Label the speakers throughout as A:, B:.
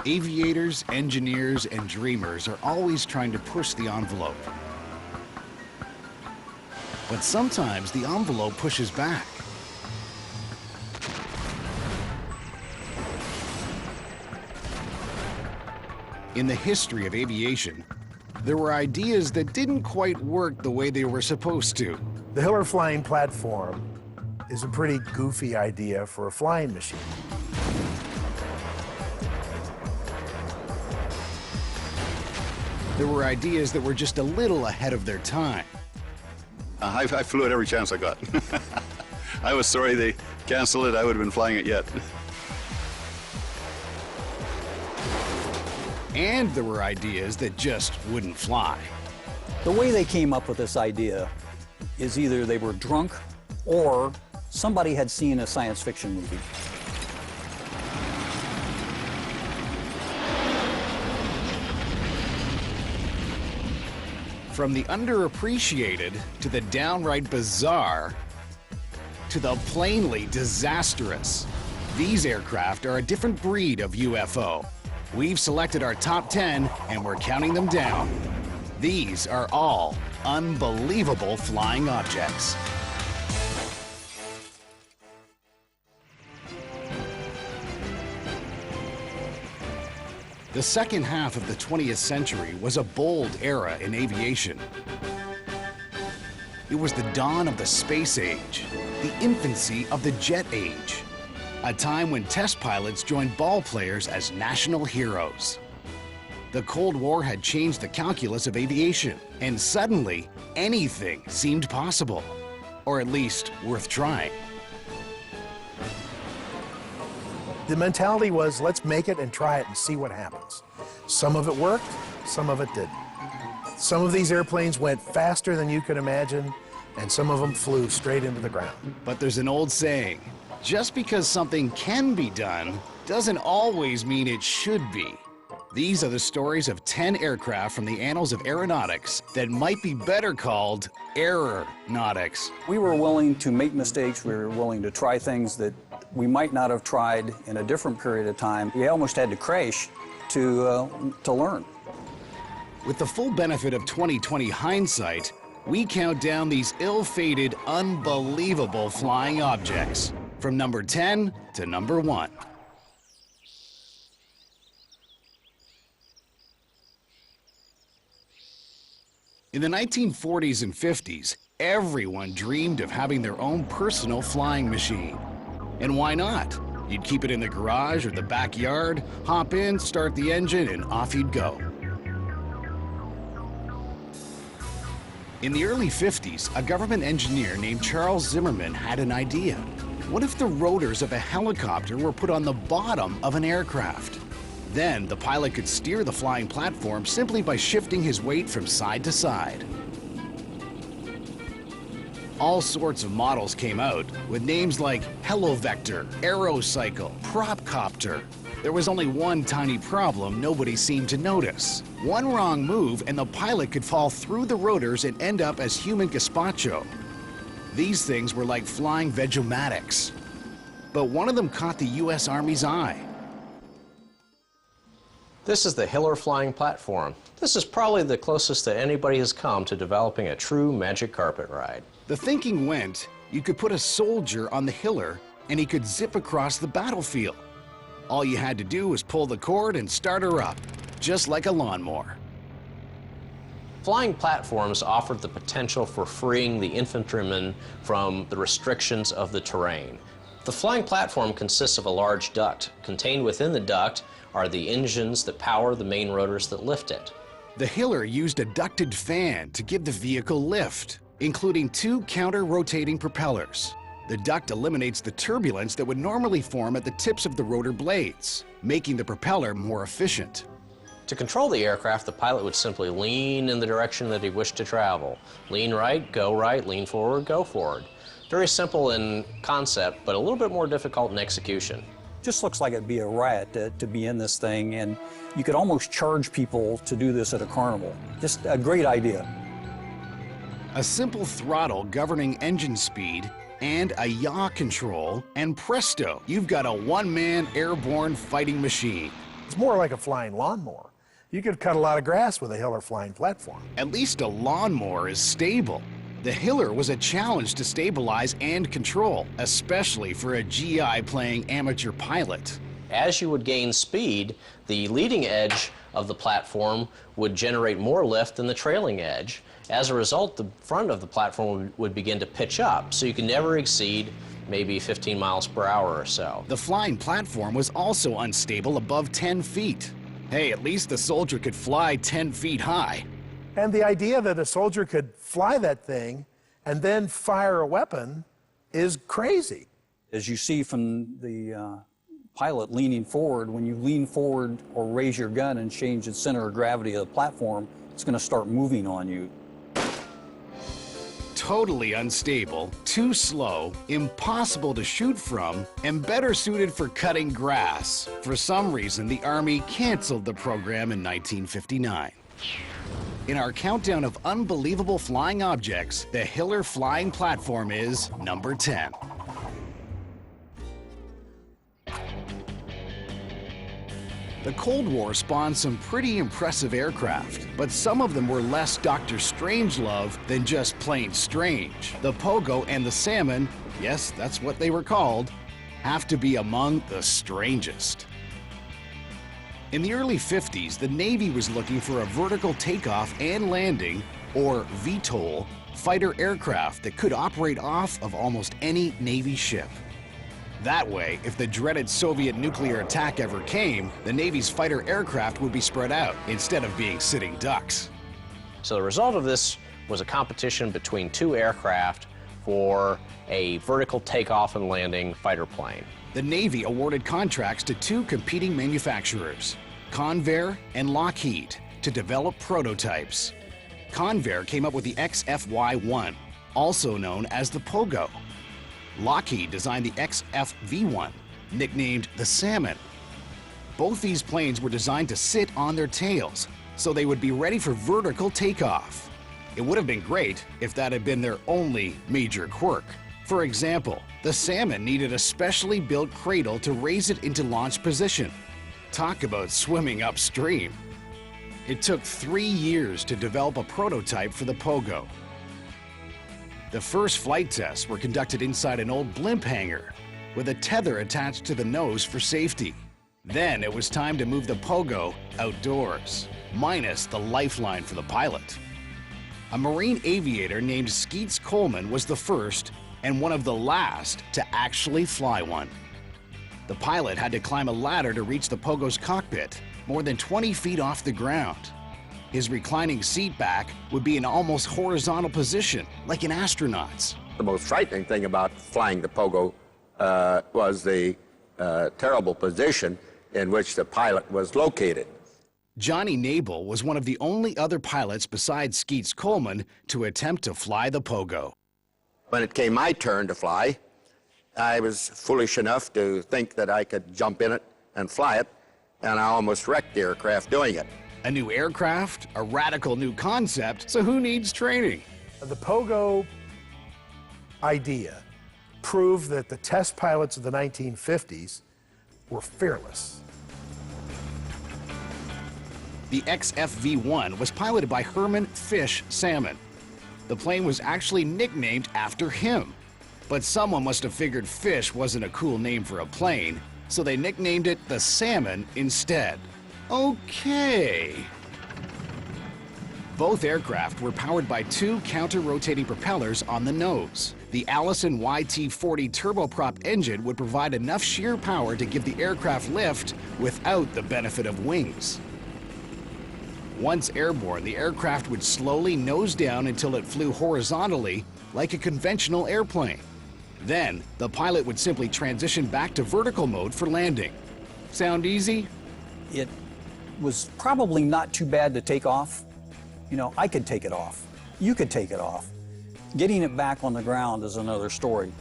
A: Aviators, engineers, and dreamers are always trying to push the envelope. But sometimes the envelope pushes back. In the history of aviation, there were ideas that didn't quite work the way they were supposed to.
B: The Hiller flying platform is a pretty goofy idea for a flying machine.
A: There were ideas that were just a little ahead of their time.
C: I flew it every chance I got. I was sorry they canceled it. I would have been flying it yet.
A: And there were ideas that just wouldn't fly.
D: The way they came up with this idea is either they were drunk or somebody had seen a science fiction movie.
A: From the underappreciated to the downright bizarre to the plainly disastrous, these aircraft are a different breed of UFO. We've selected our top 10 and we're counting them down. These are all unbelievable flying objects. The second half of the 20th century was a bold era in aviation. It was the dawn of the space age, the infancy of the jet age, a time when test pilots joined ball players as national heroes. The Cold War had changed the calculus of aviation, and suddenly anything seemed possible, or at least worth trying.
B: The mentality was, let's make it and try it and see what happens. Some of it worked, some of it didn't. Some of these airplanes went faster than you could imagine, and some of them flew straight into the ground.
A: But there's an old saying, just because something can be done doesn't always mean it should be. These are the stories of 10 aircraft from the annals of aeronautics that might be better called error-nautics.
D: We were willing to make mistakes. We were willing to try things that we might not have tried in a different period of time. We almost had to crash to learn.
A: With the full benefit of 20/20 hindsight, we count down these ill-fated, unbelievable flying objects from number 10 to number 1. In the 1940s and 50s, everyone dreamed of having their own personal flying machine. And why not? You'd keep it in the garage or the backyard, hop in, start the engine, and off you'd go. In the early 50s, a government engineer named Charles Zimmerman had an idea. What if the rotors of a helicopter were put on the bottom of an aircraft? Then the pilot could steer the flying platform simply by shifting his weight from side to side. All sorts of models came out with names like Helovector, Aerocycle, Propcopter. There was only one tiny problem nobody seemed to notice. One wrong move and the pilot could fall through the rotors and end up as human gazpacho. These things were like flying Vegematics. But one of them caught the US Army's eye.
E: This is the Hiller flying platform. This is probably the closest that anybody has come to developing a true magic carpet ride.
A: The thinking went, you could put a soldier on the Hiller and he could zip across the battlefield. All you had to do was pull the cord and start her up, just like a lawnmower.
E: Flying platforms offered the potential for freeing the infantrymen from the restrictions of the terrain. The flying platform consists of a large duct. Contained within the duct are the engines that power the main rotors that lift it.
A: The Hiller used a ducted fan to give the vehicle lift, including 2 counter-rotating propellers. The duct eliminates the turbulence that would normally form at the tips of the rotor blades, making the propeller more efficient.
E: To control the aircraft, the pilot would simply lean in the direction that he wished to travel. Lean right, lean forward, go forward. Very simple in concept, but a little bit more difficult in execution.
D: Just looks like it'd be a riot to be in this thing, and you could almost charge people to do this at a carnival. Just a great idea.
A: A simple throttle governing engine speed and a yaw control, and presto, you've got a one-man airborne fighting machine.
B: It's more like a flying lawnmower. You could cut a lot of grass with a Hiller flying platform.
A: At least a lawnmower is stable. The Hiller was a challenge to stabilize and control, especially for a GI playing amateur pilot.
E: As you would gain speed, the leading edge of the platform would generate more lift than the trailing edge. As a result, the front of the platform would begin to pitch up, so you can never exceed maybe 15 miles per hour or so.
A: The flying platform was also unstable above 10 feet. Hey, at least the soldier could fly 10 feet high.
B: And the idea that a soldier could fly that thing and then fire a weapon is crazy.
D: As you see from the pilot leaning forward, when you lean forward or raise your gun and change the center of gravity of the platform, it's going to start moving on you.
A: Totally unstable, too slow, impossible to shoot from, and better suited for cutting grass. For some reason, the Army canceled the program in 1959. In our countdown of unbelievable flying objects, the Hiller flying platform is number 10. The Cold War spawned some pretty impressive aircraft, but some of them were less Dr. Strangelove than just plain strange. The Pogo and the Salmon, yes, that's what they were called, have to be among the strangest. In the early 50s, the Navy was looking for a vertical takeoff and landing, or VTOL, fighter aircraft that could operate off of almost any Navy ship. That way, if the dreaded Soviet nuclear attack ever came, the Navy's fighter aircraft would be spread out instead of being sitting ducks.
E: So the result of this was a competition between two aircraft for a vertical takeoff and landing fighter plane.
A: The Navy awarded contracts to two competing manufacturers, Convair and Lockheed, to develop prototypes. Convair came up with the XFY-1, also known as the Pogo. Lockheed designed the XFV-1, nicknamed the Salmon. Both these planes were designed to sit on their tails, so they would be ready for vertical takeoff. It would have been great if that had been their only major quirk. For example, the Salmon needed a specially built cradle to raise it into launch position. Talk about swimming upstream. It took 3 years to develop a prototype for the Pogo. The first flight tests were conducted inside an old blimp hangar with a tether attached to the nose for safety. Then it was time to move the Pogo outdoors, minus the lifeline for the pilot. A Marine aviator named Skeets Coleman was the first and one of the last to actually fly one. The pilot had to climb a ladder to reach the Pogo's cockpit, more than 20 feet off the ground. His reclining seat back would be in almost horizontal position, like an astronaut's.
F: The most frightening thing about flying the Pogo was the terrible position in which the pilot was located.
A: Johnny Nabel was one of the only other pilots besides Skeets Coleman to attempt to fly the Pogo.
F: When it came my turn to fly, I was foolish enough to think that I could jump in it and fly it, and I almost wrecked the aircraft doing it.
A: A new aircraft, a radical new concept, so who needs training?
B: The Pogo idea proved that the test pilots of the 1950s were fearless.
A: The XFV-1 was piloted by Herman Fish Salmon. The plane was actually nicknamed after him. But someone must have figured Fish wasn't a cool name for a plane, so they nicknamed it the Salmon instead. Okay. Both aircraft were powered by two counter-rotating propellers on the nose. The Allison YT-40 turboprop engine would provide enough sheer power to give the aircraft lift without the benefit of wings. Once airborne, the aircraft would slowly nose down until it flew horizontally like a conventional airplane. Then, the pilot would simply transition back to vertical mode for landing. Sound easy?
D: It was probably not too bad to take off. You know, I could take it off. You could take it off. Getting it back on the ground is another story.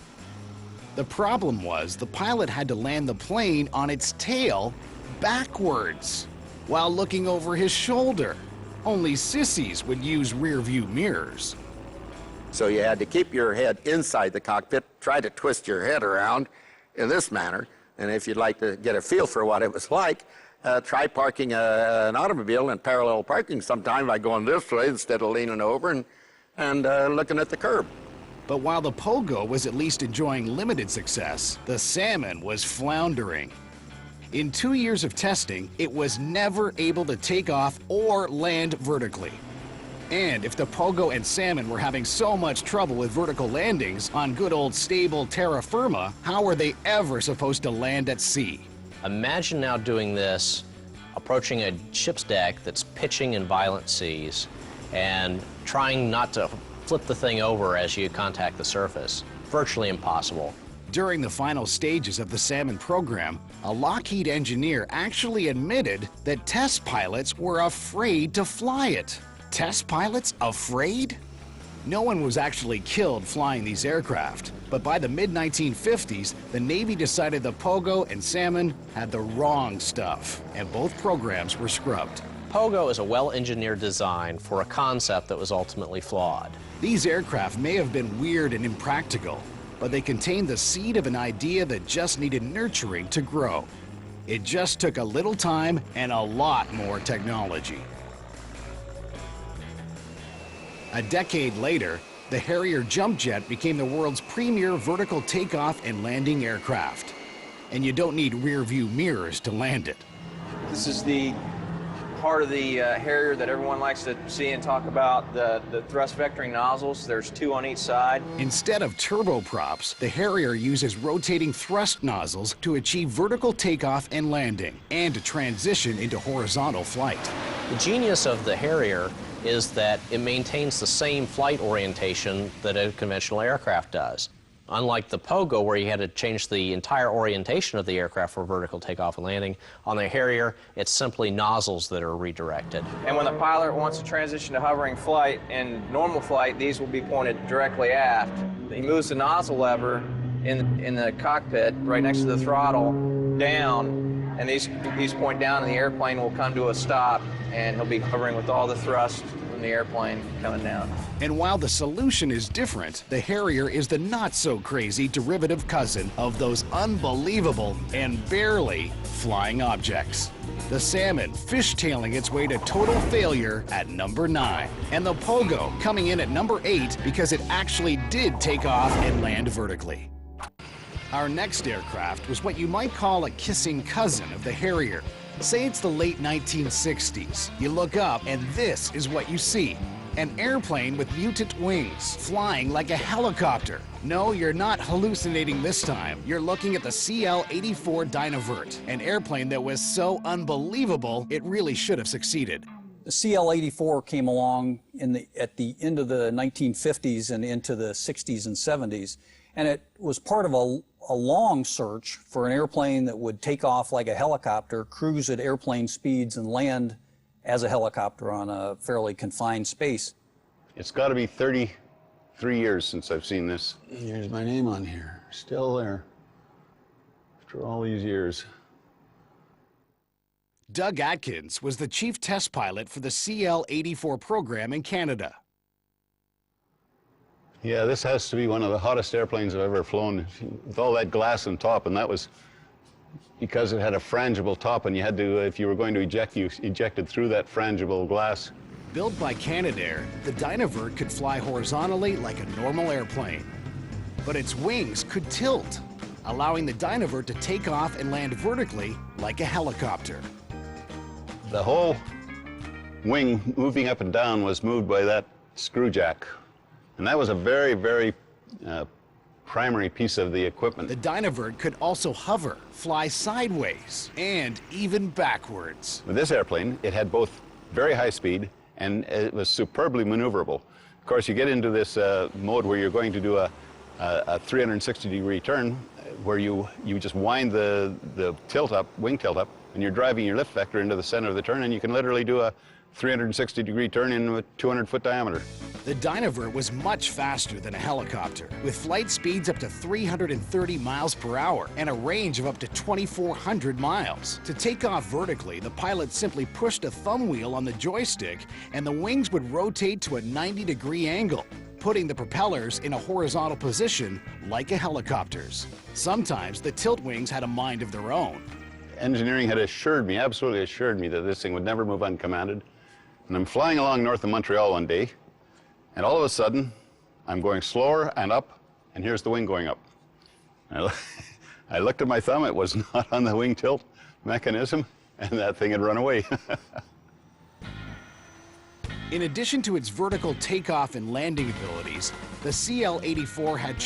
A: The problem was the pilot had to land the plane on its tail backwards while looking over his shoulder. Only sissies would use rear-view mirrors.
F: So you had to keep your head inside the cockpit, try to twist your head around in this manner, and if you'd like to get a feel for what it was like, try parking an automobile in parallel parking sometime by going this way instead of leaning over and looking at the curb.
A: But while the Pogo was at least enjoying limited success, the Salmon was floundering. In 2 years of testing, it was never able to take off or land vertically. And if the Pogo and Salmon were having so much trouble with vertical landings on good old stable terra firma, how were they ever supposed to land at sea?
E: Imagine now doing this, approaching a ship's deck that's pitching in violent seas and trying not to flip the thing over as you contact the surface. Virtually impossible.
A: During the final stages of the Salmon program, a Lockheed engineer actually admitted that test pilots were afraid to fly it. Test pilots afraid? No one was actually killed flying these aircraft, but by the mid-1950s, the Navy decided the Pogo and Salmon had the wrong stuff, and both programs were scrubbed.
E: Pogo is a well-engineered design for a concept that was ultimately flawed.
A: These aircraft may have been weird and impractical, but they contained the seed of an idea that just needed nurturing to grow. It just took a little time and a lot more technology. A decade later, the Harrier jump jet became the world's premier vertical takeoff and landing aircraft. And you don't need rear-view mirrors to land it.
G: This is the part of the Harrier that everyone likes to see and talk about, the thrust vectoring nozzles. There's 2 on each side.
A: Instead of turboprops, the Harrier uses rotating thrust nozzles to achieve vertical takeoff and landing, and to transition into horizontal flight.
E: The genius of the Harrier is that it maintains the same flight orientation that a conventional aircraft does. Unlike the Pogo, where you had to change the entire orientation of the aircraft for vertical takeoff and landing, on the Harrier, it's simply nozzles that are redirected.
G: And when the pilot wants to transition to hovering flight, in normal flight, these will be pointed directly aft. He moves the nozzle lever in the cockpit, right next to the throttle, down, and these point down, and the airplane will come to a stop, and he'll be hovering with all the thrust from the airplane coming down.
A: And while the solution is different, the Harrier is the not-so-crazy derivative cousin of those unbelievable and barely flying objects. The Salmon fishtailing its way to total failure at number 9, and the Pogo coming in at number 8 because it actually did take off and land vertically. Our next aircraft was what you might call a kissing cousin of the Harrier. Say it's the late 1960s. You look up and this is what you see. An airplane with mutant wings, flying like a helicopter. No, you're not hallucinating this time. You're looking at the CL-84 Dynavert, an airplane that was so unbelievable it really should have succeeded.
D: The CL-84 came along at the end of the 1950s and into the 60s and 70s, and it was part of a long search for an airplane that would take off like a helicopter, cruise at airplane speeds, and land as a helicopter on a fairly confined space.
C: It's got to be 33 years since I've seen this.
H: Here's my name on here, still there, after all these years.
A: Doug Atkins was the chief test pilot for the CL-84 program in Canada.
C: Yeah, this has to be one of the hottest airplanes I've ever flown, with all that glass on top, and that was because it had a frangible top, and you had to, if you were going to eject, you ejected through that frangible glass.
A: Built by Canadair, the Dynavert could fly horizontally like a normal airplane. But its wings could tilt, allowing the Dynavert to take off and land vertically like a helicopter.
C: The whole wing moving up and down was moved by that screw jack. And that was a very, very primary piece of the equipment.
A: The Dynavert could also hover, fly sideways, and even backwards.
C: With this airplane, it had both very high speed and it was superbly maneuverable. Of course, you get into this mode where you're going to do a 360-degree turn, where you just wind the tilt up, wing tilt up, and you're driving your lift vector into the center of the turn, and you can literally do a 360-degree turn in a 200-foot diameter.
A: The Dynavert was much faster than a helicopter, with flight speeds up to 330 miles per hour and a range of up to 2,400 miles. To take off vertically, the pilot simply pushed a thumb wheel on the joystick and the wings would rotate to a 90-degree angle, putting the propellers in a horizontal position like a helicopter's. Sometimes the tilt wings had a mind of their own.
C: engineering had assured me, absolutely assured me, that this thing would never move uncommanded. And I'm flying along north of Montreal one day, and all of a sudden, I'm going slower and up, and here's the wing going up. I looked at my thumb, it was not on the wing tilt mechanism, and that thing had run away.
A: In addition to its vertical takeoff and landing abilities, the CL-84 had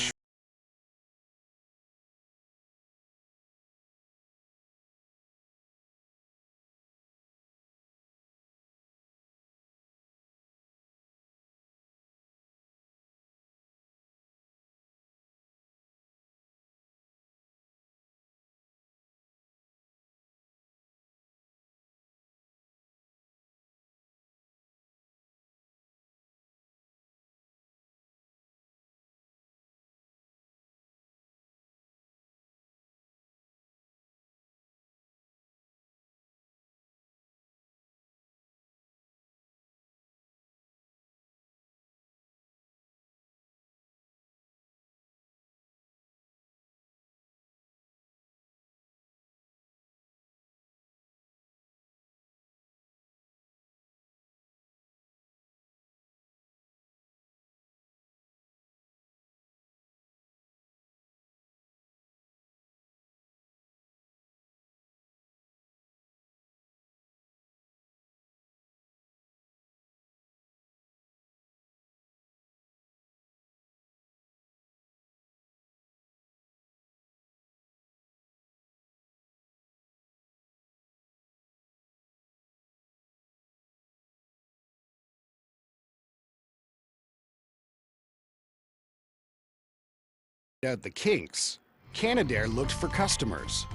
A: out the kinks, Canadair looked for customers.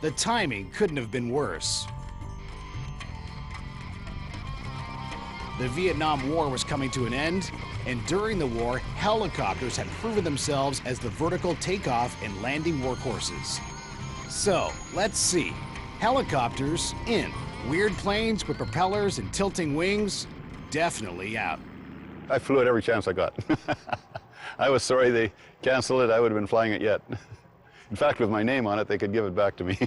A: The timing couldn't have been worse. The Vietnam War was coming to an end, and during the war, helicopters had proven themselves as the vertical takeoff and landing workhorses. So, let's see. Helicopters, in. Weird planes with propellers and tilting wings, definitely out.
C: I flew it every chance I got. I was sorry they canceled it. I would have been flying it yet. In fact, with my name on it, they could give it back to me.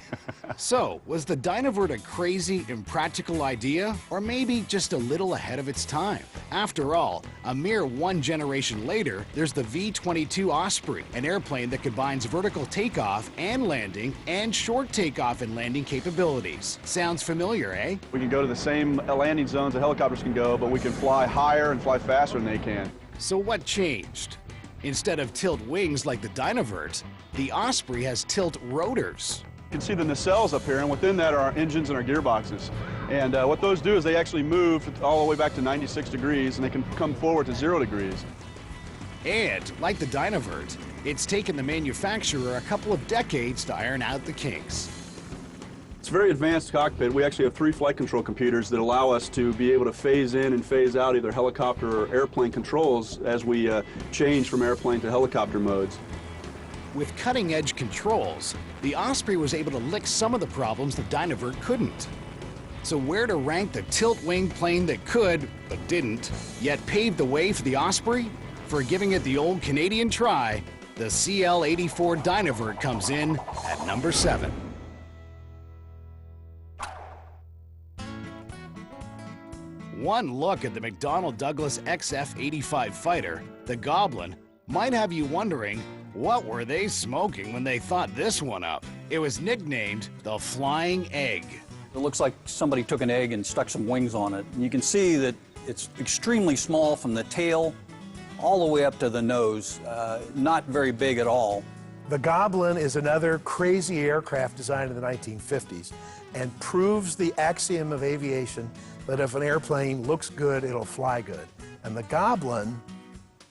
A: So, was the Dynavert a crazy, impractical idea, or maybe just a little ahead of its time? After all, a mere one generation later, there's the V-22 Osprey, an airplane that combines vertical takeoff and landing and short takeoff and landing capabilities. Sounds familiar, eh?
I: We can go to the same landing zones that helicopters can go, but we can fly higher and fly faster than they can.
A: So what changed? Instead of tilt wings like the Dynavert, the Osprey has tilt rotors.
I: You can see the nacelles up here, and within that are our engines and our gearboxes. And what those do is they actually move all the way back to 96 degrees, and they can come forward to 0 degrees.
A: And, like the Dynavert, it's taken the manufacturer a couple of decades to iron out the kinks.
I: It's a very advanced cockpit. We actually have 3 flight control computers that allow us to be able to phase in and phase out either helicopter or airplane controls as we change from airplane to helicopter modes.
A: With cutting-edge controls, the Osprey was able to lick some of the problems the Dynavert couldn't. So where to rank the tilt-wing plane that could, but didn't, yet paved the way for the Osprey? For giving it the old Canadian try, the CL-84 Dynavert comes in at number 7. One look at the McDonnell Douglas XF-85 fighter, the Goblin, might have you wondering, what were they smoking when they thought this one up? It was nicknamed the Flying Egg.
D: It looks like somebody took an egg and stuck some wings on it. And you can see that it's extremely small from the tail all the way up to the nose, not very big at all.
B: The Goblin is another crazy aircraft designed in the 1950s and proves the axiom of aviation that if an airplane looks good, it'll fly good. And the Goblin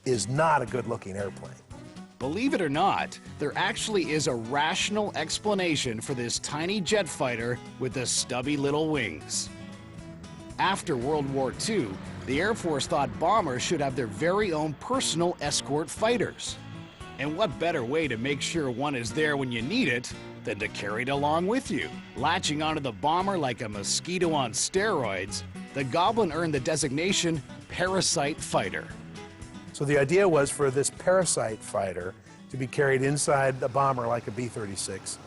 B: is not a good-looking airplane.
A: Believe it or not, there actually is a rational explanation for this tiny jet fighter with the stubby little wings. After World War II, the Air Force thought bombers should have their very own personal escort fighters. And what better way to make sure one is there when you need it than to carry it along with you? Latching onto the bomber like a mosquito on steroids, the Goblin earned the designation Parasite Fighter.
B: So the idea was for this Parasite fighter to be carried inside the bomber like a B-36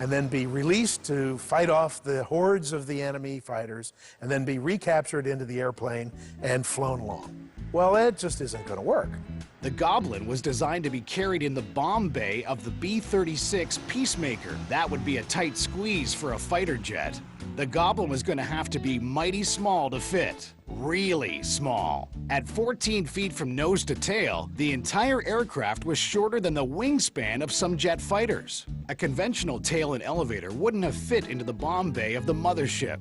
B: and then be released to fight off the hordes of the enemy fighters, and then be recaptured into the airplane and flown along. Well, that just isn't going to work.
A: The Goblin was designed to be carried in the bomb bay of the B-36 Peacemaker. That would be a tight squeeze for a fighter jet. The Goblin was going to have to be mighty small to fit. Really small. At 14 feet from nose to tail, the entire aircraft was shorter than the wingspan of some jet fighters. A conventional tail and elevator wouldn't have fit into the bomb bay of the mothership.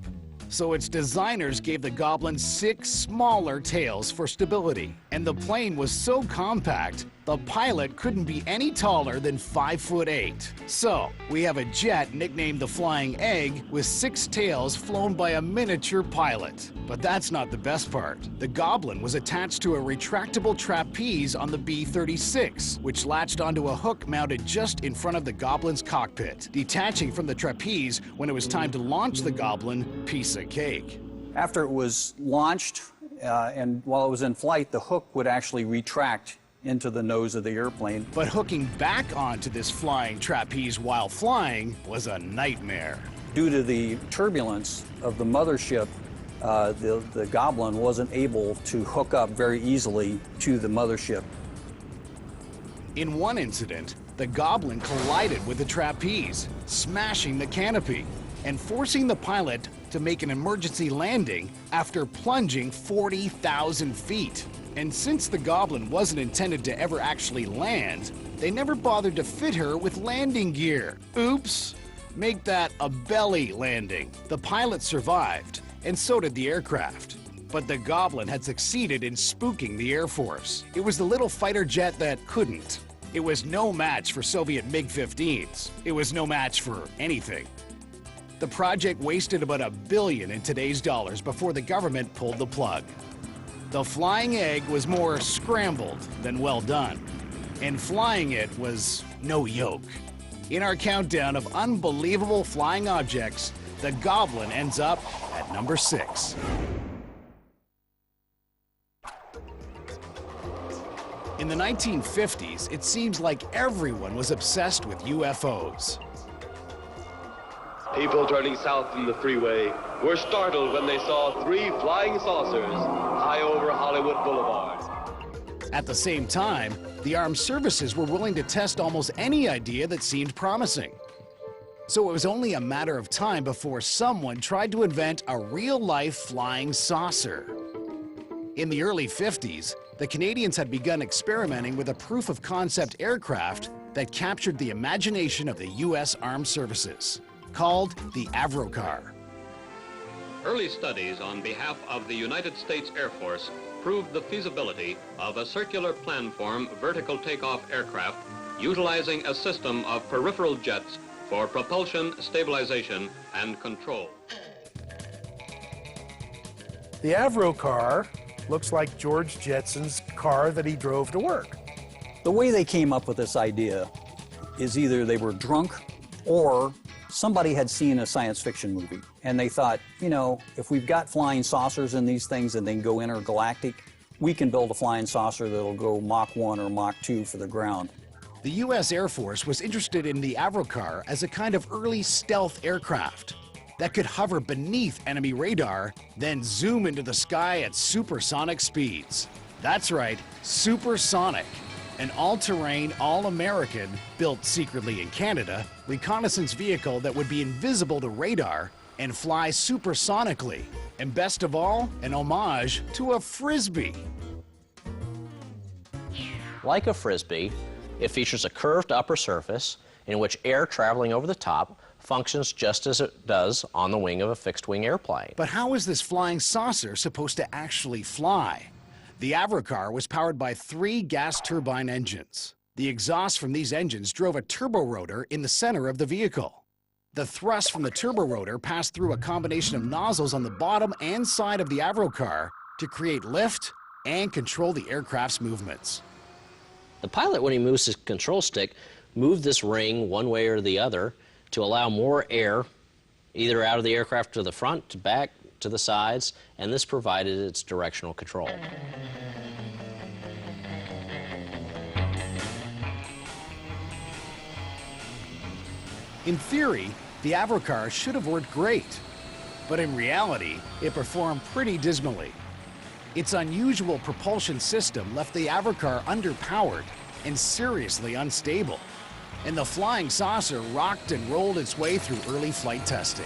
A: So its designers gave the Goblin 6 smaller tails for stability. And the plane was so compact, the pilot couldn't be any taller than 5'8". So, we have a jet nicknamed the Flying Egg with 6 tails flown by a miniature pilot. But that's not the best part. The Goblin was attached to a retractable trapeze on the B-36, which latched onto a hook mounted just in front of the Goblin's cockpit. Detaching from the trapeze when it was time to launch the Goblin, piece of cake.
D: After it was launched, and while it was in flight, the hook would actually retract into the nose of the airplane.
A: But hooking back onto this flying trapeze while flying was a nightmare.
D: Due to the turbulence of the mothership, the Goblin wasn't able to hook up very easily to the mothership.
A: In one incident, the Goblin collided with the trapeze, smashing the canopy and forcing the pilot to make an emergency landing after plunging 40,000 feet. And since the Goblin wasn't intended to ever actually land, they never bothered to fit her with landing gear. Oops! Make that a belly landing. The pilot survived, and so did the aircraft. But the Goblin had succeeded in spooking the Air Force. It was the little fighter jet that couldn't. It was no match for Soviet MiG-15s. It was no match for anything. The project wasted about $1 billion in today's dollars before the government pulled the plug. The Flying Egg was more scrambled than well done, and flying it was no yoke. In our countdown of unbelievable flying objects, the Goblin ends up at number 6. In the 1950s, it seems like everyone was obsessed with UFOs.
J: People turning south from the freeway were startled when they saw 3 flying saucers high over Hollywood Boulevard.
A: At the same time, the armed services were willing to test almost any idea that seemed promising. So it was only a matter of time before someone tried to invent a real-life flying saucer. In the early 50s, the Canadians had begun experimenting with a proof-of-concept aircraft that captured the imagination of the U.S. Armed Services, called the Avrocar.
K: Early studies on behalf of the United States Air Force proved the feasibility of a circular planform vertical takeoff aircraft utilizing a system of peripheral jets for propulsion, stabilization, and control.
B: The Avrocar looks like George Jetson's car that he drove to work.
D: The way they came up with this idea is either they were drunk or somebody had seen a science fiction movie and they thought, you know, if we've got flying saucers in these things and they can go intergalactic, we can build a flying saucer that'll go Mach 1 or Mach 2 for the ground.
A: The U.S. Air Force was interested in the Avrocar as a kind of early stealth aircraft that could hover beneath enemy radar, then zoom into the sky at supersonic speeds. That's right, supersonic. An all-terrain, all-American, built secretly in Canada, reconnaissance vehicle that would be invisible to radar and fly supersonically. And best of all, an homage to a Frisbee.
E: Like a Frisbee, it features a curved upper surface in which air traveling over the top functions just as it does on the wing of a fixed-wing airplane.
A: But how is this flying saucer supposed to actually fly? The Avrocar was powered by 3 gas turbine engines. The exhaust from these engines drove a turbo rotor in the center of the vehicle. The thrust from the turbo rotor passed through a combination of nozzles on the bottom and side of the Avrocar to create lift and control the aircraft's movements.
E: The pilot, when he moves his control stick, moved this ring one way or the other to allow more air either out of the aircraft to the front, to back, to the sides, and this provided its directional control.
A: In theory, the Avrocar should have worked great, but in reality, it performed pretty dismally. Its unusual propulsion system left the Avrocar underpowered and seriously unstable, and the flying saucer rocked and rolled its way through early flight testing.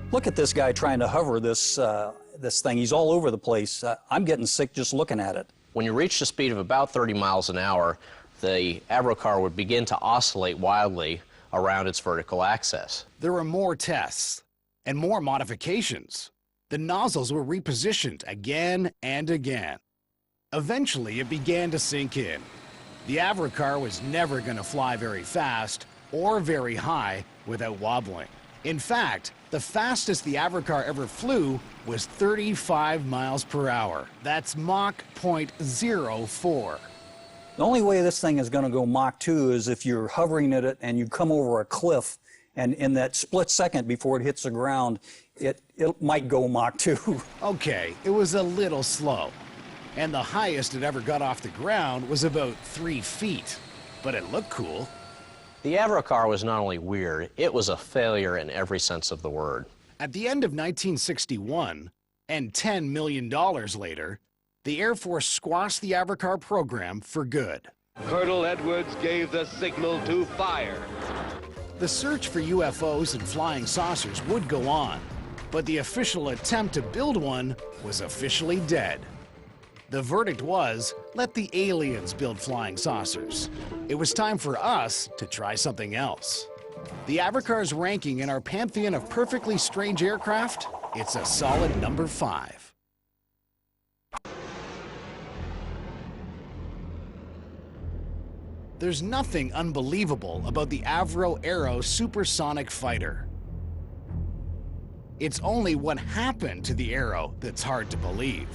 D: Look at this guy trying to hover this thing. He's all over the place. I'm getting sick just looking at it.
E: When you reach a speed of about 30 miles an hour, the Avrocar would begin to oscillate wildly around its vertical axis.
A: There were more tests and more modifications. The nozzles were repositioned again and again. Eventually, it began to sink in. The Avrocar was never going to fly very fast or very high without wobbling. In fact, the fastest the Avrocar ever flew was 35 miles per hour. That's Mach 0.04.
D: The only way this thing is going to go Mach 2 is if you're hovering at it and you come over a cliff, and in that split second before it hits the ground, it might go Mach 2.
A: Okay, it was a little slow, and the highest it ever got off the ground was about 3 feet, but it looked cool.
E: The Avrocar was not only weird, it was a failure in every sense of the word.
A: At the end of 1961, and $10 million later, the Air Force squashed the Avrocar program for good.
J: Colonel Edwards gave the signal to fire.
A: The search for UFOs and flying saucers would go on, but the official attempt to build one was officially dead. The verdict was, let the aliens build flying saucers. It was time for us to try something else. The Avrocar's ranking in our pantheon of perfectly strange aircraft, it's a solid number 5. There's nothing unbelievable about the Avro Aero supersonic fighter. It's only what happened to the Aero that's hard to believe.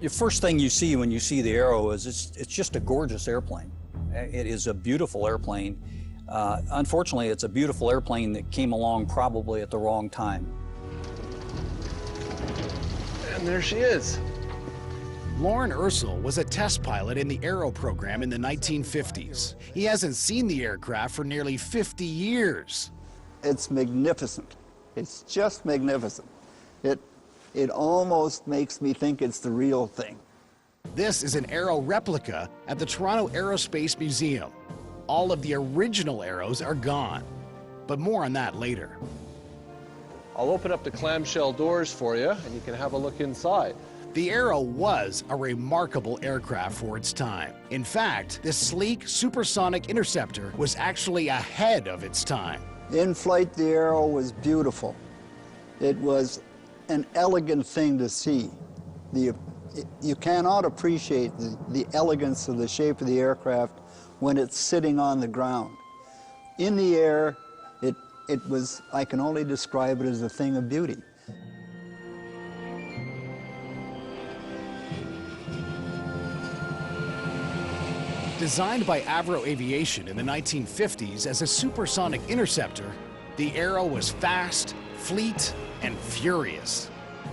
D: The first thing you see when you see the Aero is it's just a gorgeous airplane. It is a beautiful airplane. Unfortunately, it's a beautiful airplane that came along probably at the wrong time.
J: And there she is.
A: Lauren Ursel was a test pilot in the Aero program in the 1950s. He hasn't seen the aircraft for nearly 50 years.
L: It's magnificent. It's just magnificent. It almost makes me think it's the real thing.
A: This is an Aero replica at the Toronto Aerospace Museum. All of the original Aeros are gone, but more on that later.
J: I'll open up the clamshell doors for you, and you can have a look inside.
A: The Aero was a remarkable aircraft for its time. In fact, this sleek supersonic interceptor was actually ahead of its time.
L: In flight, the Aero was beautiful. It was an elegant thing to see. You cannot appreciate the elegance of the shape of the aircraft when it's sitting on the ground. In the air, it was, I can only describe it as a thing of beauty.
A: Designed by Avro Aviation in the 1950s as a supersonic interceptor, the Aero was fast, fleet, and furious.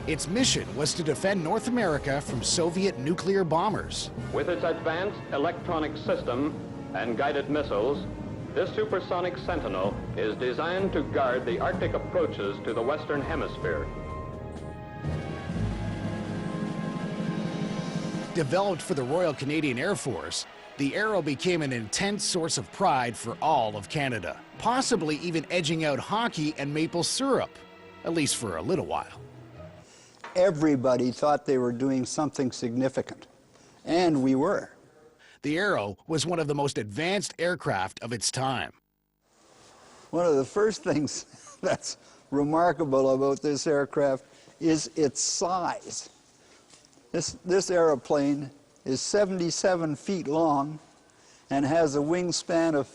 A: Its mission was to defend North America from Soviet nuclear bombers.
K: With its advanced electronic system and guided missiles, this supersonic Sentinel is designed to guard the Arctic approaches to the Western Hemisphere.
A: Developed for the Royal Canadian Air Force, the Aero became an intense source of pride for all of Canada, possibly even edging out hockey and maple syrup, at least for a little while.
L: Everybody thought they were doing something significant, and we were.
A: The Aero was one of the most advanced aircraft of its time.
L: One of the first things that's remarkable about this aircraft is its size. This airplane is 77 feet long and has a wingspan of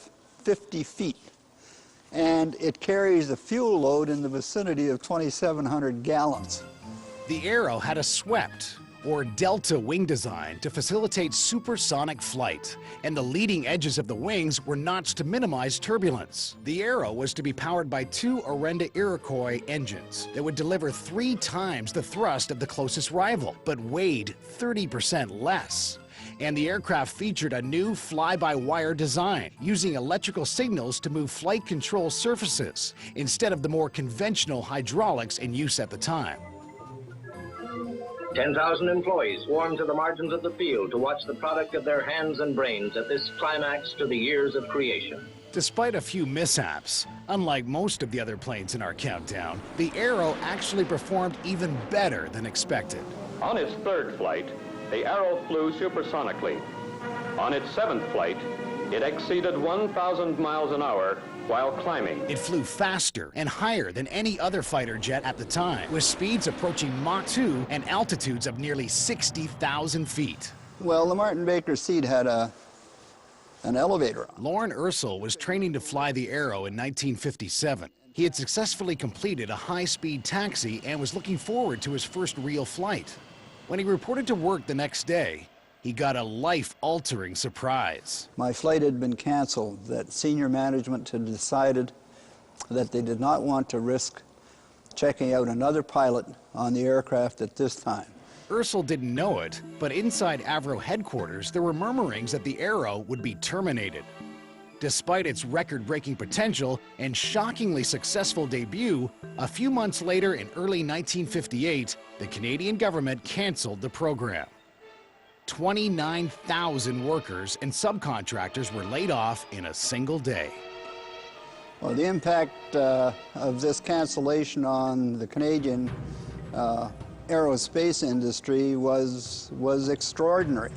L: 50 feet. And it carries a fuel load in the vicinity of 2,700 gallons.
A: The Aero had a swept, or delta wing design to facilitate supersonic flight, and the leading edges of the wings were notched to minimize turbulence. The Arrow was to be powered by 2 Orenda Iroquois engines that would deliver 3 times the thrust of the closest rival, but weighed 30% less. And the aircraft featured a new fly-by-wire design, using electrical signals to move flight control surfaces, instead of the more conventional hydraulics in use at the time.
M: 10,000 employees swarmed to the margins of the field to watch the product of their hands and brains at this climax to the years of creation.
A: Despite a few mishaps, unlike most of the other planes in our countdown, the Arrow actually performed even better than expected.
K: On its 3rd flight, the Arrow flew supersonically. On its 7th flight, it exceeded 1,000 miles an hour while climbing.
A: It flew faster and higher than any other fighter jet at the time, with speeds approaching Mach 2 and altitudes of nearly 60,000 feet.
L: Well, the Martin Baker seat had an elevator on.
A: Lorne Ursel was training to fly the Arrow in 1957. He had successfully completed a high-speed taxi and was looking forward to his first real flight. When he reported to work the next day, he got a life-altering surprise.
L: My flight had been canceled, that senior management had decided that they did not want to risk checking out another pilot on the aircraft at this time.
A: Ursel didn't know it, but inside Avro headquarters, there were murmurings that the Arrow would be terminated. Despite its record-breaking potential and shockingly successful debut, a few months later in early 1958, the Canadian government canceled the program. 29,000 workers and subcontractors were laid off in a single day.
L: Well, the impact of this cancellation on the Canadian aerospace industry was extraordinary.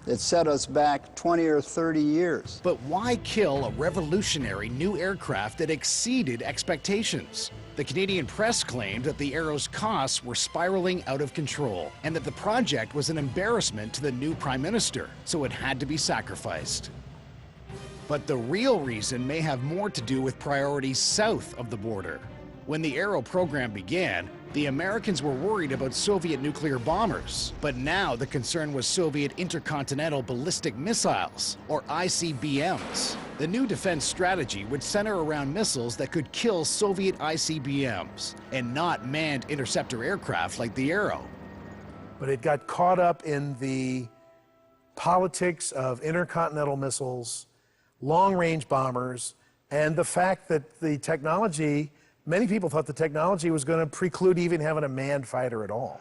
L: It set us back 20 or 30 years.
A: But why kill a revolutionary new aircraft that exceeded expectations? The Canadian press claimed that the Arrow's costs were spiraling out of control and that the project was an embarrassment to the new Prime Minister, so it had to be sacrificed. But the real reason may have more to do with priorities south of the border. When the Arrow program began, the Americans were worried about Soviet nuclear bombers, but now the concern was Soviet intercontinental ballistic missiles, or ICBMs. The new defense strategy would center around missiles that could kill Soviet ICBMs, and not manned interceptor aircraft like the Arrow.
B: But it got caught up in the politics of intercontinental missiles, long-range bombers, and the fact that the technology, many people thought the technology was going to preclude even having a manned fighter at all.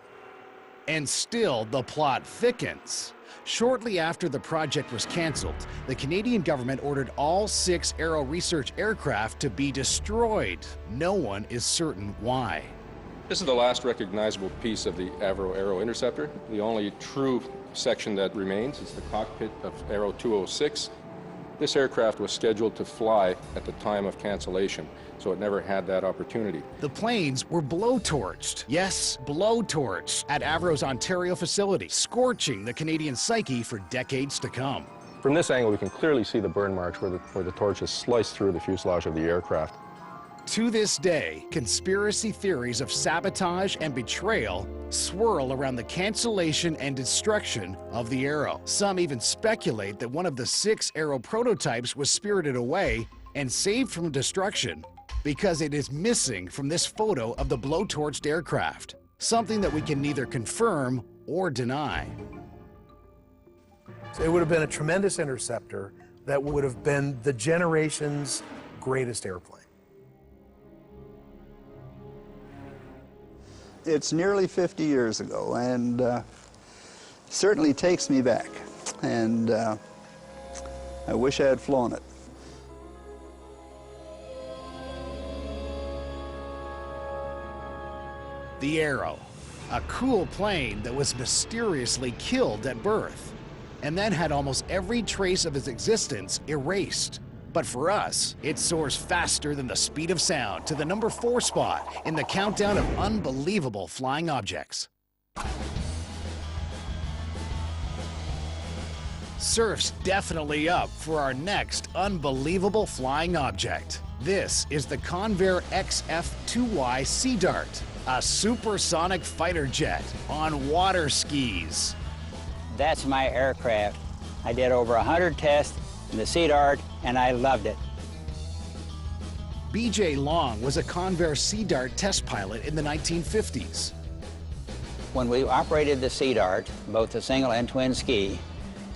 A: And still, the plot thickens. Shortly after the project was canceled, the Canadian government ordered all 6 Arrow research aircraft to be destroyed. No one is certain why.
N: This is the last recognizable piece of the Avro Arrow interceptor. The only true section that remains is the cockpit of Arrow 206. This aircraft was scheduled to fly at the time of cancellation, so it never had that opportunity.
A: The planes were blowtorched. Yes, blowtorched at Avro's Ontario facility, scorching the Canadian psyche for decades to come.
N: From this angle, we can clearly see the burn marks where the torches sliced through the fuselage of the aircraft.
A: To this day, conspiracy theories of sabotage and betrayal swirl around the cancellation and destruction of the Arrow. Some even speculate that one of the 6 Arrow prototypes was spirited away and saved from destruction because it is missing from this photo of the blowtorched aircraft, something that we can neither confirm or deny.
B: So it would have been a tremendous interceptor that would have been the generation's greatest airplane.
L: It's nearly 50 years ago, and certainly takes me back, and I wish I had flown it.
A: The Arrow, a cool plane that was mysteriously killed at birth, and then had almost every trace of its existence erased. But for us, it soars faster than the speed of sound to the number 4 spot in the countdown of unbelievable flying objects. Surf's definitely up for our next unbelievable flying object. This is the Convair XF2Y Sea Dart, A supersonic fighter jet on water skis.
O: That's my aircraft. I did over 100 tests in the Sea Dart, and I loved it.
A: B.J. Long was a Convair Sea Dart test pilot in the 1950s.
O: When we operated the Sea Dart, both the single and twin ski,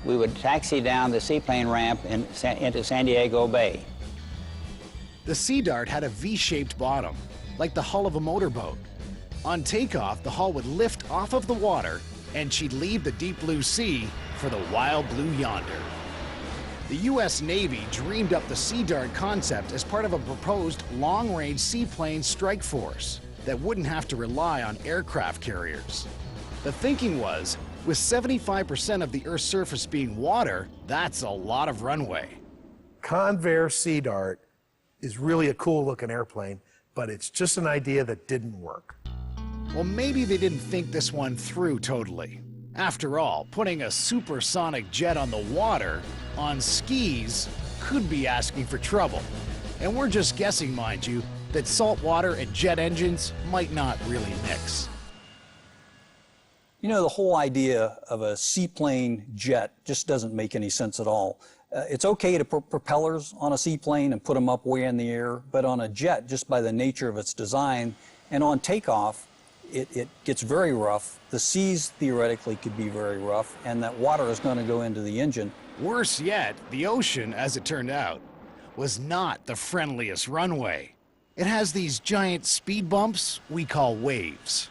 O: we would taxi down the seaplane ramp into San Diego Bay.
A: The Sea Dart had a V-shaped bottom, like the hull of a motorboat. On takeoff, the hull would lift off of the water, and she'd leave the deep blue sea for the wild blue yonder. The U.S. Navy dreamed up the Sea Dart concept as part of a proposed long-range seaplane strike force that wouldn't have to rely on aircraft carriers. The thinking was, with 75% of the Earth's surface being water, that's a lot of runway.
B: Convair Sea Dart is really a cool-looking airplane, but it's just an idea that didn't work.
A: Well, maybe they didn't think this one through totally. After all, putting a supersonic jet on the water, on skis, could be asking for trouble. And we're just guessing, mind you, that salt water and jet engines might not really mix.
D: You know, the whole idea of a seaplane jet just doesn't make any sense at all. It's okay to put propellers on a seaplane and put them up way in the air, but on a jet, just by the nature of its design, and on takeoff, it gets very rough. The seas theoretically could be very rough, and that water is going to go into the engine.
A: Worse yet, the ocean, as it turned out, was not the friendliest runway. It has these giant speed bumps we call waves.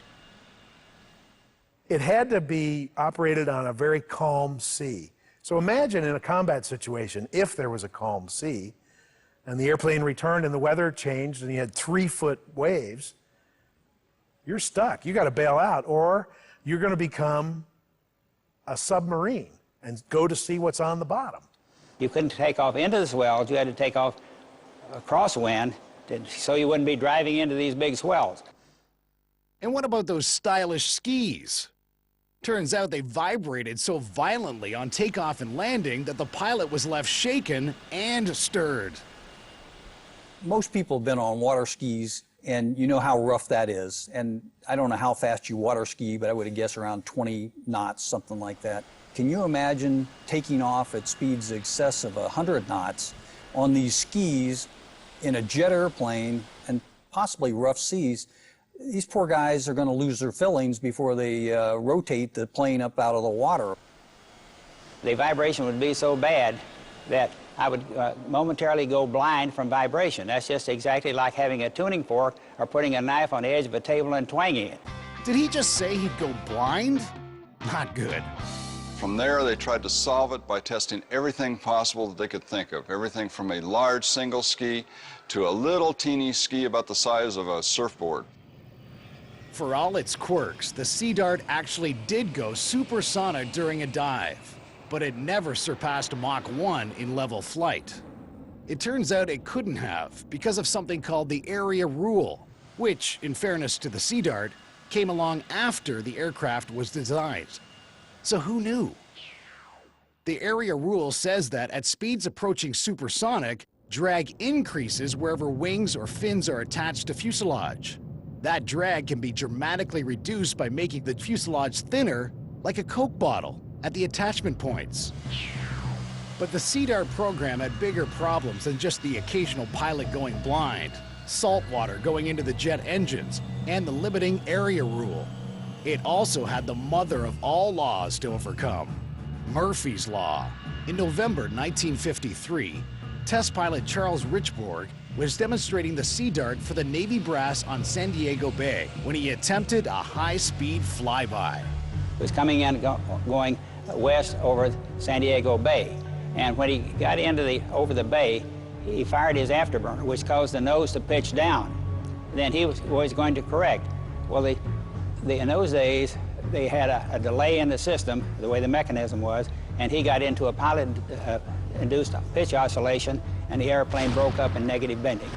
B: It had to be operated on a very calm sea. So imagine in a combat situation, if there was a calm sea, and the airplane returned and the weather changed and you had 3-foot waves, you're stuck. You got to bail out, or you're going to become a submarine and go to see what's on the bottom.
O: You couldn't take off into the swells. You had to take off crosswind so you wouldn't be driving into these big swells.
A: And what about those stylish skis? Turns out they vibrated so violently on takeoff and landing that the pilot was left shaken and stirred.
D: Most people have been on water skis, and you know how rough that is. And I don't know how fast you water ski, but I would guess around 20 knots, something like that. Can you imagine taking off at speeds excess of 100 knots on these skis in a jet airplane and possibly rough seas? These poor guys are going to lose their fillings before they rotate the plane up out of the water.
O: The vibration would be so bad that I would momentarily go blind from vibration. That's just exactly like having a tuning fork or putting a knife on the edge of a table and twanging it.
A: Did he just say he'd go blind? Not good.
P: From there, they tried to solve it by testing everything possible that they could think of. Everything from a large single ski to a little teeny ski about the size of a surfboard.
A: For all its quirks, the Sea Dart actually did go supersonic during a dive, but it never surpassed Mach 1 in level flight. It turns out it couldn't have because of something called the area rule, which, in fairness to the Sea Dart, came along after the aircraft was designed. So who knew? The area rule says that at speeds approaching supersonic, drag increases wherever wings or fins are attached to fuselage. That drag can be dramatically reduced by making the fuselage thinner, like a Coke bottle, at the attachment points. But the Sea Dart program had bigger problems than just the occasional pilot going blind, salt water going into the jet engines, and the limiting area rule. It also had the mother of all laws to overcome, Murphy's Law. In November 1953, test pilot Charles Richborg was demonstrating the Sea Dart for the Navy brass on San Diego Bay when he attempted a high-speed flyby.
O: It was coming in, going west over San Diego Bay. And when he got over the bay, he fired his afterburner, which caused the nose to pitch down. Then he was going to correct. Well, in those days, they had a delay in the system, the way the mechanism was, and he got into a pilot-induced pitch oscillation, and the airplane broke up in negative bending.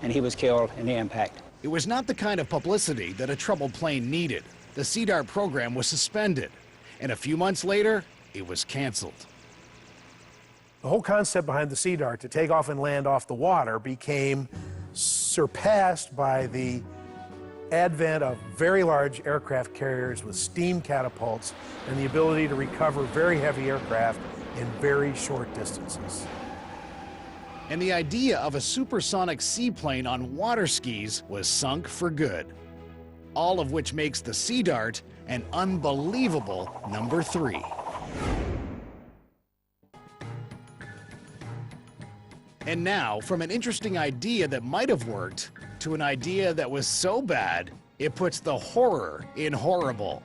O: And he was killed in the impact.
A: It was not the kind of publicity that a troubled plane needed. The Sea Dart program was suspended, and a few months later, it was canceled.
B: The whole concept behind the Sea Dart to take off and land off the water became surpassed by the advent of very large aircraft carriers with steam catapults and the ability to recover very heavy aircraft in very short distances.
A: And the idea of a supersonic seaplane on water skis was sunk for good. All of which makes the Sea Dart an unbelievable number 3. And now, from an interesting idea that might have worked to an idea that was so bad, it puts the horror in horrible.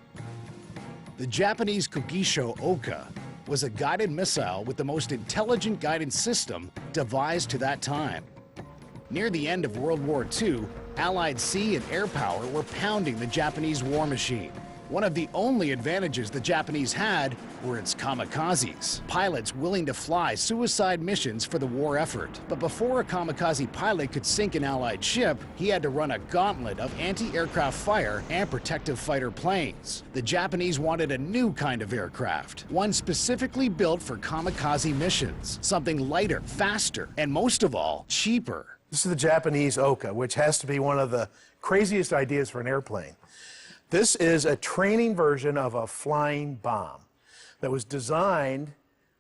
A: The Japanese Kogisho Oka was a guided missile with the most intelligent guidance system devised to that time. Near the end of World War II, Allied sea and air power were pounding the Japanese war machine. One of the only advantages the Japanese had were its kamikazes, pilots willing to fly suicide missions for the war effort. But before a kamikaze pilot could sink an Allied ship, he had to run a gauntlet of anti-aircraft fire and protective fighter planes. The Japanese wanted a new kind of aircraft, one specifically built for kamikaze missions, something lighter, faster, and most of all, cheaper.
B: This is the Japanese Oka, which has to be one of the craziest ideas for an airplane. This is a training version of a flying bomb that was designed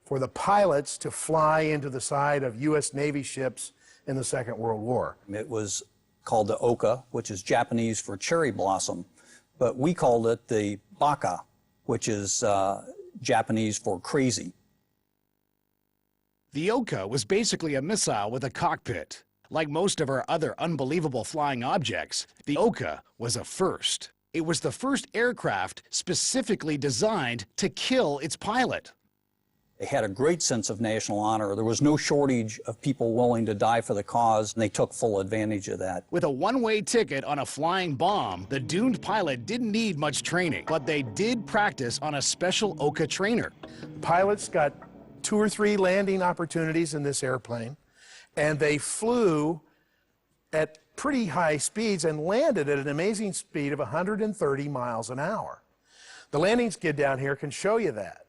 B: for the pilots to fly into the side of U.S. Navy ships in the Second World War.
D: It was called the Oka, which is Japanese for cherry blossom, but we called it the Baka, which is Japanese for crazy.
A: The Oka was basically a missile with a cockpit. Like most of our other unbelievable flying objects, the Oka was a first. It was the first aircraft specifically designed to kill its pilot.
D: They had a great sense of national honor. There was no shortage of people willing to die for the cause, and they took full advantage of that.
A: With a one-way ticket on a flying bomb, the doomed pilot didn't need much training, but they did practice on a special Oka trainer.
B: Pilots got 2 or 3 landing opportunities in this airplane, and they flew at pretty high speeds and landed at an amazing speed of 130 miles an hour. The landing skid down here can show you that.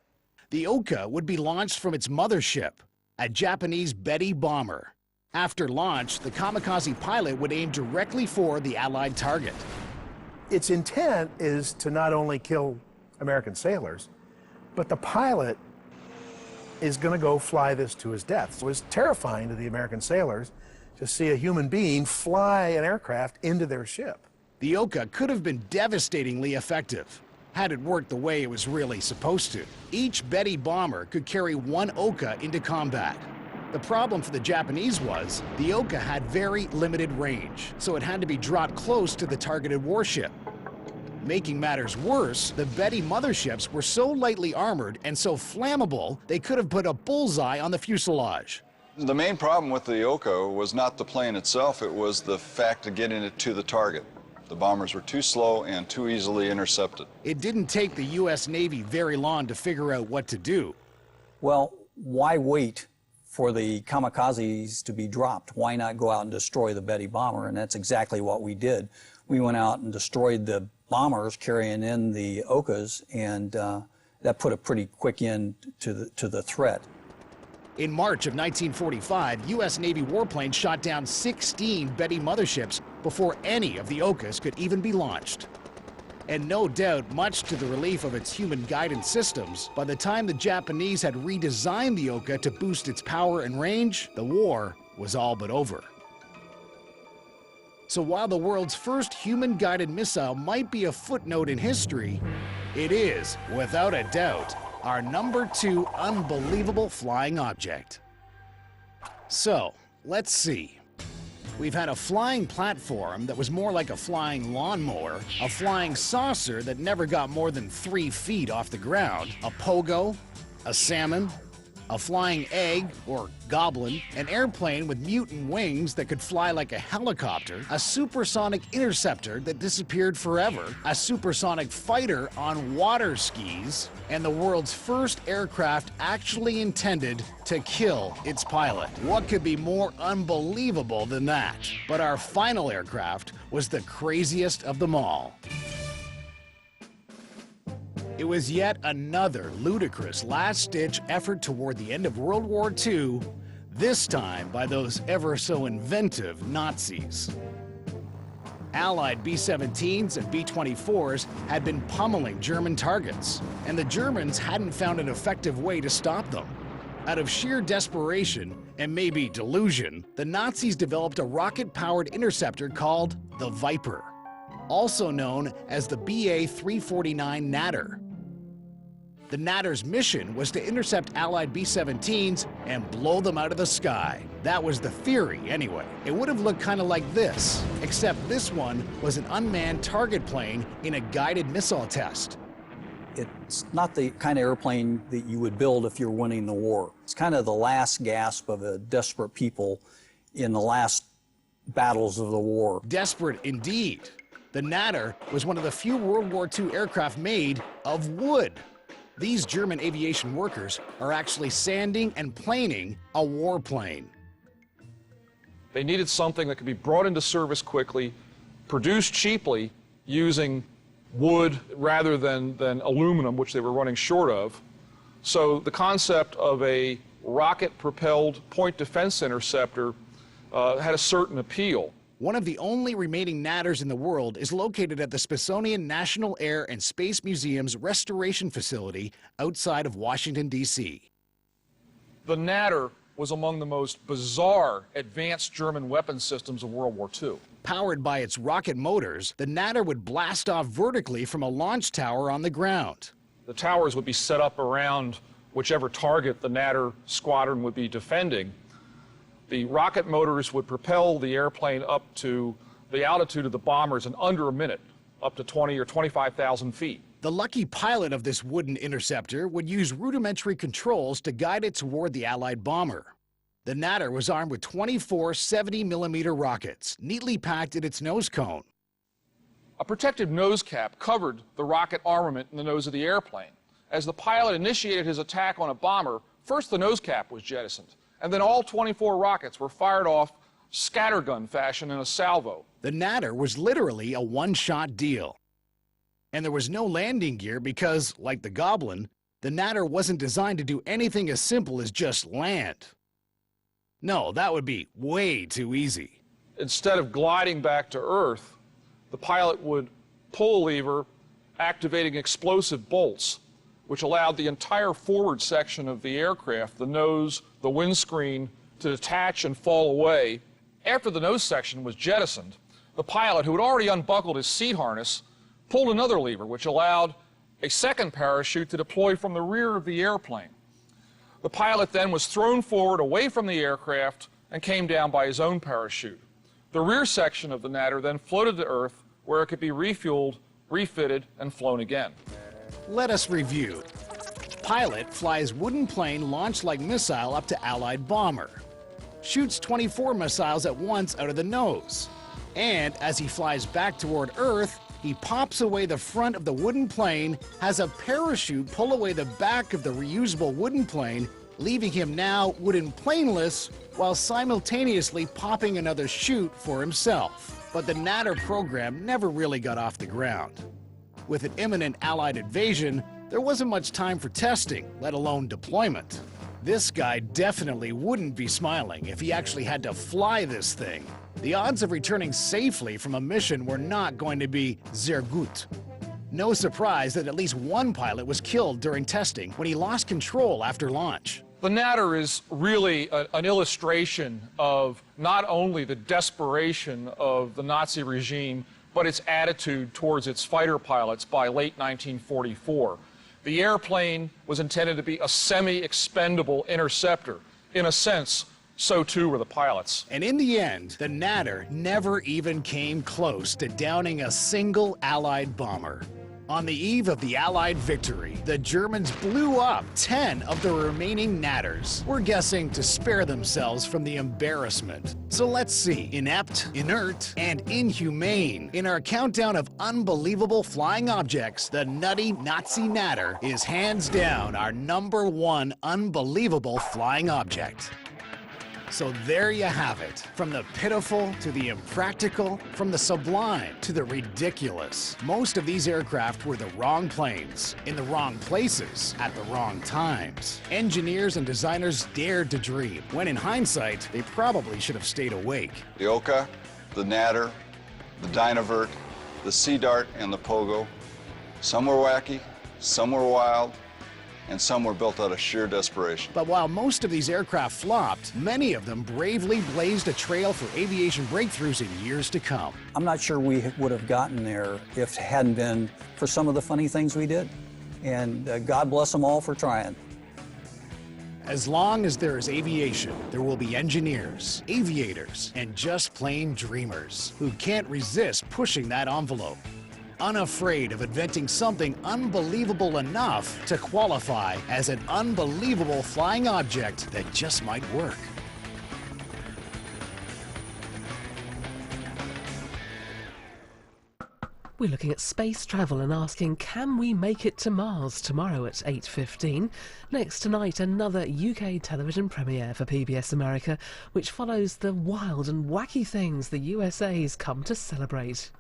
A: The Oka would be launched from its mothership, a Japanese Betty bomber. After launch, the kamikaze pilot would aim directly for the Allied target.
B: Its intent is to not only kill American sailors, but the pilot is going to go fly this to his death. It was terrifying to the American sailors to see a human being fly an aircraft into their ship.
A: The Oka could have been devastatingly effective had it worked the way it was really supposed to. Each Betty bomber could carry 1 Oka into combat. The problem for the Japanese was the Oka had very limited range, so it had to be dropped close to the targeted warship. Making matters worse, the Betty motherships were so lightly armored and so flammable, they could have put a bullseye on the fuselage.
P: The main problem with the Oka was not the plane itself, it was the fact of getting it to the target. The bombers were too slow and too easily intercepted.
A: It didn't take the U.S. Navy very long to figure out what to do.
D: Well, why wait for the kamikazes to be dropped? Why not go out and destroy the Betty bomber? And that's exactly what we did. We went out and destroyed the bombers carrying in the Okas, and that put a pretty quick end to the threat.
A: In March of 1945, U.S. Navy warplanes shot down 16 Betty motherships before any of the Okas could even be launched. And no doubt, much to the relief of its human guidance systems, by the time the Japanese had redesigned the Oka to boost its power and range, the war was all but over. So while the world's first human-guided missile might be a footnote in history, it is, without a doubt, our number 2 unbelievable flying object. So, let's see. We've had a flying platform that was more like a flying lawnmower, a flying saucer that never got more than 3 feet off the ground, a pogo, a salmon, a flying egg, or goblin, an airplane with mutant wings that could fly like a helicopter, a supersonic interceptor that disappeared forever, a supersonic fighter on water skis, and the world's first aircraft actually intended to kill its pilot. What could be more unbelievable than that? But our final aircraft was the craziest of them all. It was yet another ludicrous last-ditch effort toward the end of World War II, this time by those ever so inventive Nazis. Allied B-17s and B-24s had been pummeling German targets, and the Germans hadn't found an effective way to stop them. Out of sheer desperation, and maybe delusion, the Nazis developed a rocket-powered interceptor called the Viper, also known as the BA-349 Natter. The Natter's mission was to intercept Allied B-17s and blow them out of the sky. That was the theory, anyway. It would have looked kind of like this, except this one was an unmanned target plane in a guided missile test.
D: It's not the kind of airplane that you would build if you're winning the war. It's kind of the last gasp of a desperate people in the last battles of the war.
A: Desperate indeed. The Natter was one of the few World War II aircraft made of wood. These German aviation workers are actually sanding and planing a warplane.
Q: They needed something that could be brought into service quickly, produced cheaply using wood rather than aluminum, which they were running short of. So the concept of a rocket-propelled point defense interceptor had a certain appeal.
A: One of the only remaining Natters in the world is located at the Smithsonian National Air and Space Museum's restoration facility outside of Washington, D.C.
Q: The Natter was among the most bizarre advanced German weapon systems of World War II.
A: Powered by its rocket motors, the Natter would blast off vertically from a launch tower on the ground.
Q: The towers would be set up around whichever target the Natter squadron would be defending. The rocket motors would propel the airplane up to the altitude of the bombers in under a minute, up to 20 or 25,000 feet.
A: The lucky pilot of this wooden interceptor would use rudimentary controls to guide it toward the Allied bomber. The Natter was armed with 24 70mm rockets, neatly packed in its nose cone.
Q: A protective nose cap covered the rocket armament in the nose of the airplane. As the pilot initiated his attack on a bomber, first the nose cap was jettisoned, and then all 24 rockets were fired off scattergun fashion in a salvo.
A: The Natter was literally a one-shot deal. And there was no landing gear because, like the Goblin, the Natter wasn't designed to do anything as simple as just land. No, that would be way too easy.
Q: Instead of gliding back to Earth, the pilot would pull a lever, activating explosive bolts, which allowed the entire forward section of the aircraft, the nose, the windscreen, to detach and fall away. After the nose section was jettisoned, the pilot, who had already unbuckled his seat harness, pulled another lever, which allowed a second parachute to deploy from the rear of the airplane. The pilot then was thrown forward away from the aircraft and came down by his own parachute. The rear section of the Natter then floated to Earth, where it could be refueled, refitted, and flown again.
A: Let us review. Pilot flies wooden plane launched like missile up to Allied bomber. Shoots 24 missiles at once out of the nose. And as he flies back toward Earth, he pops away the front of the wooden plane, has a parachute pull away the back of the reusable wooden plane, leaving him now wooden planeless, while simultaneously popping another chute for himself. But the Natter program never really got off the ground. With an imminent Allied invasion, there wasn't much time for testing, let alone deployment. This guy definitely wouldn't be smiling if he actually had to fly this thing. The odds of returning safely from a mission were not going to be sehr gut. No surprise that at least one pilot was killed during testing when he lost control after launch.
Q: The Natter is really an illustration of not only the desperation of the Nazi regime, but its attitude towards its fighter pilots by late 1944. The airplane was intended to be a semi-expendable interceptor. In a sense, so too were the pilots.
A: And in the end, the Natter never even came close to downing a single Allied bomber. On the eve of the Allied victory, the Germans blew up 10 of the remaining Natters. We're guessing to spare themselves from the embarrassment. So let's see. Inept, inert, and inhumane. In our countdown of unbelievable flying objects, the nutty Nazi Natter is hands down our #1 unbelievable flying object. So there you have it. From the pitiful to the impractical, from the sublime to the ridiculous. Most of these aircraft were the wrong planes, in the wrong places, at the wrong times. Engineers and designers dared to dream, when in hindsight, they probably should have stayed awake.
P: The Oka, the Natter, the Dynavert, the Sea Dart, and the Pogo. Some were wacky, some were wild, and some were built out of sheer desperation.
A: But while most of these aircraft flopped, many of them bravely blazed a trail for aviation breakthroughs in years to come.
D: I'm not sure we would have gotten there if it hadn't been for some of the funny things we did. And God bless them all for trying.
A: As long as there is aviation, there will be engineers, aviators, and just plain dreamers who can't resist pushing that envelope. Unafraid of inventing something unbelievable enough to qualify as an unbelievable flying object that just might work.
R: We're looking at space travel and asking, can we make it to Mars tomorrow at 8:15? Next tonight, another UK television premiere for PBS America, which follows the wild and wacky things the USA's come to celebrate.